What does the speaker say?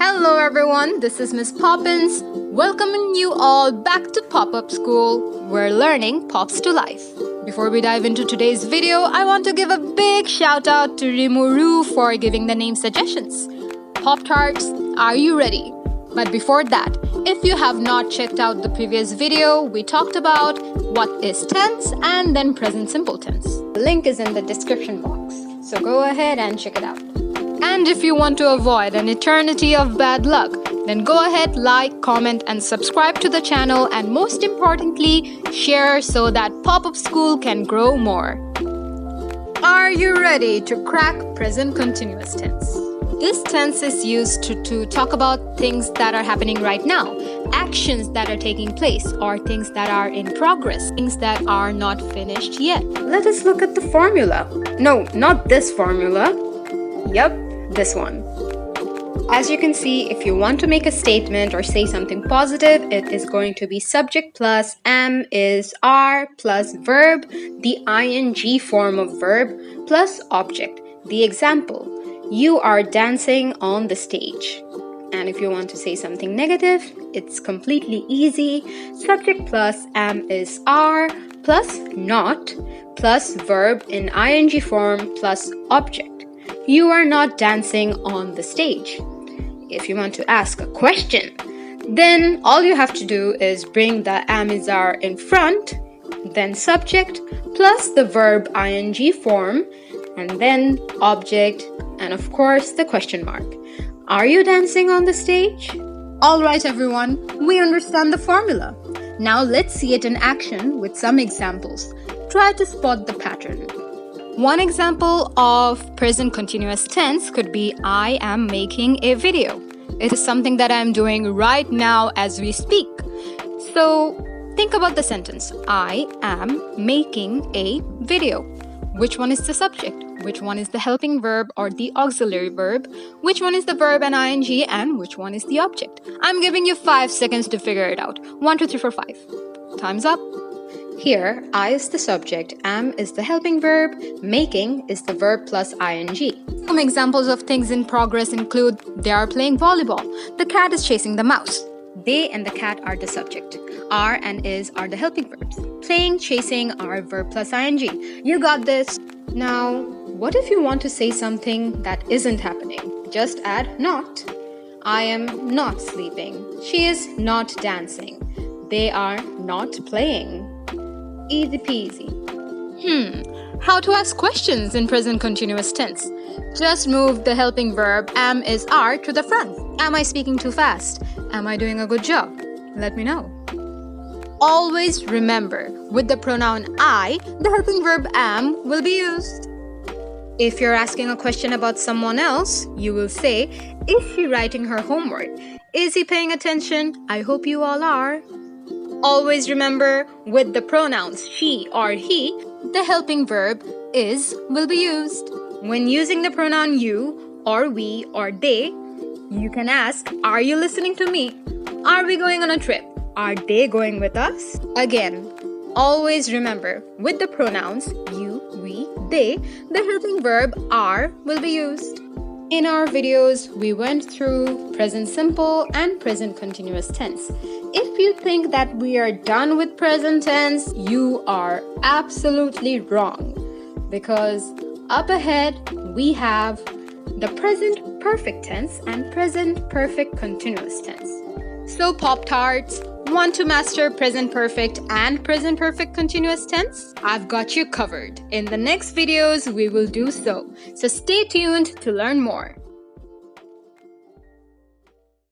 Hello everyone, this is Miss Poppins, welcoming you all back to Pop-Up School, where learning pops to life. Before we dive into today's video, I want to give a big shout out to Rimuru for giving the name suggestions. Pop-Tarts, are you ready? But before that, if you have not checked out the previous video, we talked about what is tense and then present simple tense. The link is in the description box, so go ahead and check it out. And if you want to avoid an eternity of bad luck, then go ahead, like, comment, and subscribe to the channel, and most importantly, share so that Pop-Up School can grow more. Are you ready to crack present continuous tense? This tense is used to talk about things that are happening right now, actions that are taking place, or things that are in progress, things that are not finished yet. Let us look at the formula. No, not this formula. Yep. This one. As you can see, if you want to make a statement or say something positive, it is going to be subject plus am is are plus verb, the ing form of verb, plus object. The example, you are dancing on the stage. And if you want to say something negative, it's completely easy. Subject plus am is are plus not plus verb in ing form plus object. You are not dancing on the stage. If you want to ask a question, then all you have to do is bring the am is are in front, then subject plus the verb ing form, and then object, and of course the question mark. Are you dancing on the stage? Alright everyone, we understand the formula. Now let's see it in action with some examples. Try to spot the pattern. One example of present continuous tense could be I am making a video. It is something that I am doing right now as we speak. So think about the sentence. I am making a video. Which one is the subject? Which one is the helping verb or the auxiliary verb? Which one is the verb and ing, and which one is the object? I'm giving you 5 seconds to figure it out. 1, 2, 3, 4, 5. Time's up. Here, I is the subject, am is the helping verb, making is the verb plus ing. Some examples of things in progress include they are playing volleyball, the cat is chasing the mouse. They and the cat are the subject. Are and is are the helping verbs. Playing, chasing are verb plus ing. You got this. Now, what if you want to say something that isn't happening? Just add not. I am not sleeping. She is not dancing. They are not playing. Easy peasy. How to ask questions in present continuous tense? Just move the helping verb am is are to the front. Am I speaking too fast? Am I doing a good job? Let me know. Always remember, with the pronoun I, the helping verb am will be used. If you're asking a question about someone else, you will say, is she writing her homework? Is he paying attention? I hope you all are. Always remember, with the pronouns she or he, the helping verb is will be used. When using the pronoun you or we or they, you can ask, are you listening to me? Are we going on a trip? Are they going with us? Again, always remember, with the pronouns you, we, they, the helping verb are will be used. In our videos, we went through present simple and present continuous tense. If you think that we are done with present tense, you are absolutely wrong. Because up ahead, we have the present perfect tense and present perfect continuous tense. So Pop-Tarts, want to master present perfect and present perfect continuous tense? I've got you covered. In the next videos, we will do so. So stay tuned to learn more.